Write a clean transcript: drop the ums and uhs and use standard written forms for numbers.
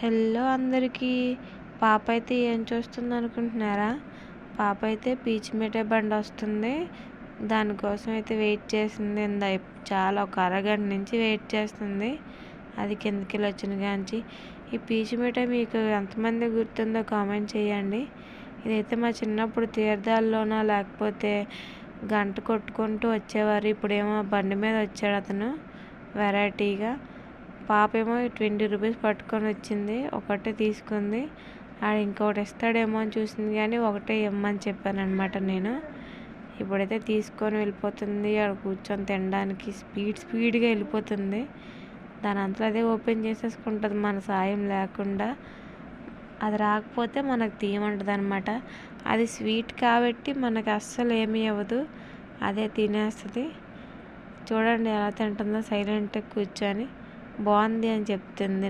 Hello అందరికీ. పాప అయితే ఏం చూస్తుంది అనుకుంటున్నారా? పాప అయితే పీచు మిఠాయి బండి వస్తుంది, దానికోసం అయితే వెయిట్ చేసింది. చాలా ఒక అరగంట నుంచి వెయిట్ చేస్తుంది. అది కిందకి వచ్చిన కాంచి. ఈ పీచు మిఠాయి మీకు ఎంతమంది గుర్తుందో కామెంట్ చేయండి. ఇదైతే మా చిన్నప్పుడు తీర్థాల్లోనా లేకపోతే గంట కొట్టుకుంటూ వచ్చేవారు. ఇప్పుడేమో బండి మీద వచ్చాడు అతను వెరైటీగా. పాప ఏమో 20 రూపీస్ పట్టుకొని వచ్చింది, ఒకటే తీసుకుంది. ఆడు ఇంకొకటి ఇస్తాడేమో అని చూసింది, కానీ ఒకటే ఇమ్మని చెప్పాను అనమాట నేను. ఇప్పుడైతే తీసుకొని వెళ్ళిపోతుంది. ఆడ కూర్చొని తినడానికి స్పీడ్గా వెళ్ళిపోతుంది. దాని అంతా అదే ఓపెన్ చేసేసుకుంటుంది మన సాయం లేకుండా. అది రాకపోతే మనకు తీయమంటుంది అనమాట. అది స్వీట్ కాబట్టి మనకు అస్సలు ఏమీ అవ్వదు, అదే తినేస్తుంది. చూడండి ఎలా తింటుందో సైలెంట్గా కూర్చొని. బాగుంది అని చెప్తుంది.